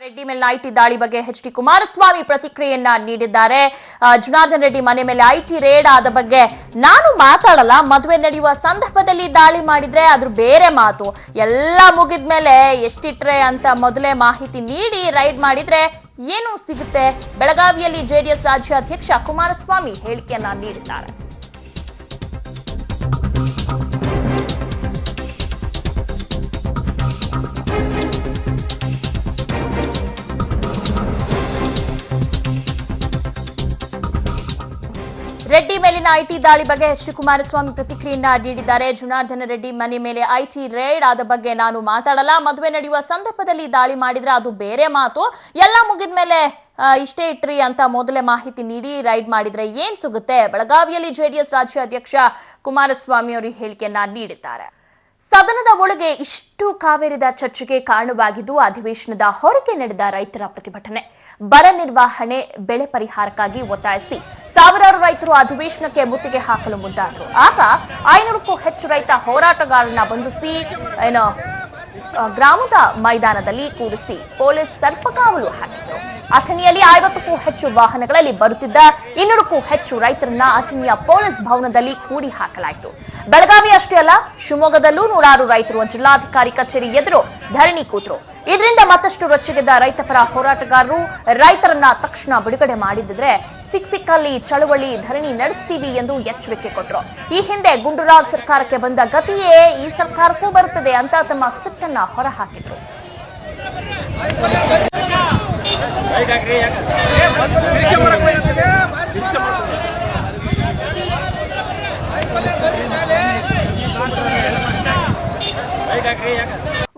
ರೆಡ್ಡಿ ಮೇಲಿನ ಐಟಿ ದಾಳಿ ಬಗ್ಗೆ ಎಚ್.ಡಿ. ಕುಮಾರಸ್ವಾಮಿ ಪ್ರತಿಕ್ರಿಯೆಯನ್ನ ನೀಡಿದ್ದಾರೆ. ಜನಾರ್ದನ್ ರೆಡ್ಡಿ ಮನೆ ಮೇಲೆ ಐಟಿ ರೇಡ್ ಆದ ಬಗ್ಗೆ ನಾನು ಮಾತಾಡಲ್ಲ. ಮದುವೆ ನಡೆಯುವ ಸಂದರ್ಭದಲ್ಲಿ ದಾಳಿ ಮಾಡಿದ್ರೆ ಅದ್ರ ಬೇರೆ ಮಾತು. ಎಲ್ಲ ಮುಗಿದ್ಮೇಲೆ ಎಷ್ಟಿಟ್ರೆ ಅಂತ ಮೊದಲೇ ಮಾಹಿತಿ ನೀಡಿ ರೈಡ್ ಮಾಡಿದ್ರೆ ಏನು ಸಿಗುತ್ತೆ? ಬೆಳಗಾವಿಯಲ್ಲಿ ಜೆಡಿಎಸ್ ರಾಜ್ಯಾಧ್ಯಕ್ಷ ಕುಮಾರಸ್ವಾಮಿ ಹೇಳಿಕೆಯನ್ನ ನೀಡಿದ್ದಾರೆ. ರೆಡ್ಡಿ ಮೇಲಿನ ಐಟಿ ದಾಳಿ ಬಗ್ಗೆ ಎಚ್.ಡಿ. ಕುಮಾರಸ್ವಾಮಿ ಪ್ರತಿಕ್ರಿಯೆಯನ್ನ ನೀಡಿದ್ದಾರೆ. ಜನಾರ್ದನ್ ರೆಡ್ಡಿ ಮನೆ ಮೇಲೆ ಐಟಿ ರೇಡ್ ಆದ ಬಗ್ಗೆ ನಾನು ಮಾತಾಡಲ್ಲ. ಮದುವೆ ನಡೆಯುವ ಸಂದರ್ಭದಲ್ಲಿ ದಾಳಿ ಮಾಡಿದ್ರೆ ಅದು ಬೇರೆ ಮಾತು. ಎಲ್ಲ ಮುಗಿದ್ಮೇಲೆ ಇಷ್ಟೇ ಇಟ್ರಿ ಅಂತ ಮೊದಲೇ ಮಾಹಿತಿ ನೀಡಿ ರೈಡ್ ಮಾಡಿದ್ರೆ ಏನ್ ಸಿಗುತ್ತೆ? ಬೆಳಗಾವಿಯಲ್ಲಿ ಜೆಡಿಎಸ್ ರಾಜ್ಯಾಧ್ಯಕ್ಷ ಕುಮಾರಸ್ವಾಮಿ ಅವರು ಹೇಳಿಕೆಯನ್ನ ನೀಡಿದ್ದಾರೆ. ಸದನದ ಒಳಗೆ ಇಷ್ಟು ಕಾವೇರಿದ ಚರ್ಚೆಗೆ ಕಾರಣವಾಗಿದ್ದು ಅಧಿವೇಶನದ ಹೊರಗೆ ನಡೆದ ರೈತರ ಪ್ರತಿಭಟನೆ. ಬರ ನಿರ್ವಹಣೆ, ಬೆಳೆ ಪರಿಹಾರಕ್ಕಾಗಿ ಒತ್ತಾಯಿಸಿ ಸಾವಿರಾರು ರೈತರು ಅಧಿವೇಶನಕ್ಕೆ ಮುತ್ತಿಗೆ ಹಾಕಲು ಮುಂದಾದರು. ಆಗ 500ಕ್ಕೂ ಹೆಚ್ಚು ರೈತ ಹೋರಾಟಗಾರರನ್ನ ಬಂಧಿಸಿ ಗ್ರಾಮದ ಮೈದಾನದಲ್ಲಿ ಕೂರಿಸಿ ಪೊಲೀಸ್ ಸರ್ಪಕಾವಲು ಹಾಕಿದ್ರು. ಅಥಣಿಯಲ್ಲಿ 50ಕ್ಕೂ ಹೆಚ್ಚು ವಾಹನಗಳಲ್ಲಿ ಬರುತ್ತಿದ್ದ 200ಕ್ಕೂ ಹೆಚ್ಚು ರೈತರನ್ನ ಅಥಣಿಯ ಪೊಲೀಸ್ ಭವನದಲ್ಲಿ ಕೂಡಿ ಹಾಕಲಾಯಿತು. ಬೆಳಗಾವಿ ಅಷ್ಟೇ ಅಲ್ಲ, ಶಿವಮೊಗ್ಗದಲ್ಲೂ ನೂರಾರು ರೈತರು ಜಿಲ್ಲಾಧಿಕಾರಿ ಕಚೇರಿ ಎದುರು ಧರಣಿ ಕೂತರು. ಇದರಿಂದ ಮತ್ತಷ್ಟು ರೊಚ್ಚಿಗೆದ್ದ ರೈತ ಪರ ಹೋರಾಟಗಾರರು ರೈತರನ್ನ ತಕ್ಷಣ ಬಿಡುಗಡೆ ಮಾಡಿದ್ರೆ ಸಿಕ್ಕಲ್ಲಿ ಚಳವಳಿ ಧರಣಿ ನಡೆಸ್ತೀವಿ ಎಂದು ಎಚ್ಚರಿಕೆ ಕೊಟ್ಟರು. ಈ ಹಿಂದೆ ಗುಂಡೂರಾವ್ ಸರ್ಕಾರಕ್ಕೆ ಬಂದ ಗತಿಯೇ ಈ ಸರ್ಕಾರಕ್ಕೂ ಬರುತ್ತದೆ ಅಂತ ತಮ್ಮ ಸಿಟ್ಟನ್ನ ಹೊರಹಾಕಿದ್ರು.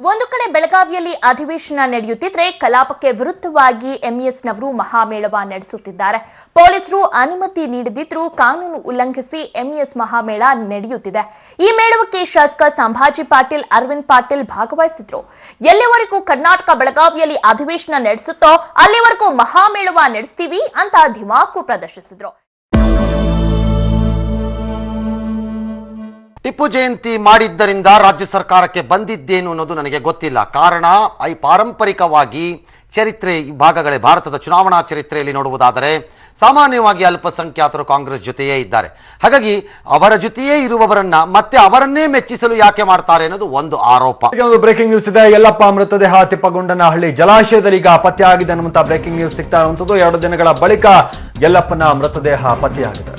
ಒಂದು ಕಡೆ ಬೆಳಗಾವಿಯಲ್ಲಿ ಅಧಿವೇಶನ ನಡೆಯುತ್ತಿದ್ರೆ ಕಲಾಪಕ್ಕೆ ವಿರುದ್ಧವಾಗಿ ಎಂಇಎಸ್ನವರು ಮಹಾಮೇಳವ ನಡೆಸುತ್ತಿದ್ದಾರೆ. ಪೊಲೀಸರು ಅನುಮತಿ ನೀಡದಿದ್ರೂ ಕಾನೂನು ಉಲ್ಲಂಘಿಸಿ ಎಂಇಎಸ್ ಮಹಾಮೇಳ ನಡೆಯುತ್ತಿದೆ. ಈ ಮೇಳಕ್ಕೆ ಶಾಸಕ ಸಂಭಾಜಿ ಪಾಟೀಲ್, ಅರವಿಂದ್ ಪಾಟೀಲ್ ಭಾಗವಹಿಸಿದ್ರು. ಎಲ್ಲಿವರೆಗೂ ಕರ್ನಾಟಕ ಬೆಳಗಾವಿಯಲ್ಲಿ ಅಧಿವೇಶನ ನಡೆಸುತ್ತೋ ಅಲ್ಲಿವರೆಗೂ ಮಹಾಮೇಳವ ನಡೆಸ್ತೀವಿ ಅಂತ ಧಿಮಾಕು ಪ್ರದರ್ಶಿಸಿದ್ರು. ಟಿಪ್ಪು ಜಯಂತಿ ಮಾಡಿದ್ದರಿಂದ ರಾಜ್ಯ ಸರ್ಕಾರಕ್ಕೆ ಬಂದಿದ್ದೇನು ಅನ್ನೋದು ನನಗೆ ಗೊತ್ತಿಲ್ಲ. ಕಾರಣ ಪಾರಂಪರಿಕವಾಗಿ ಚರಿತ್ರೆ ಭಾಗಗಳೇ ಭಾರತದ ಚುನಾವಣಾ ಚರಿತ್ರೆಯಲ್ಲಿ ನೋಡುವುದಾದರೆ ಸಾಮಾನ್ಯವಾಗಿ ಅಲ್ಪಸಂಖ್ಯಾತರು ಕಾಂಗ್ರೆಸ್ ಜೊತೆಯೇ ಇದ್ದಾರೆ. ಹಾಗಾಗಿ ಅವರ ಜೊತೆಯೇ ಇರುವವರನ್ನ ಮತ್ತೆ ಅವರನ್ನೇ ಮೆಚ್ಚಿಸಲು ಯಾಕೆ ಮಾಡ್ತಾರೆ ಅನ್ನೋದು ಒಂದು ಆರೋಪ. ಬ್ರೇಕಿಂಗ್ ನ್ಯೂಸ್ ಇದೆ. ಯಲ್ಲಪ್ಪ ಮೃತದೇಹ ತಿಪ್ಪಗೊಂಡನಹಳ್ಳಿ ಜಲಾಶಯದಲ್ಲಿ ಈಗ ಪತ್ತೆಯಾಗಿದೆ ಅನ್ನುವಂತ ಬ್ರೇಕಿಂಗ್ ನ್ಯೂಸ್ ಸಿಗ್ತಾ ಇರುವಂತದ್ದು. 2 ದಿನಗಳ ಬಳಿಕ ಯಲ್ಲಪ್ಪನ ಮೃತದೇಹ ಪತ್ತೆಯಾಗಿದೆ.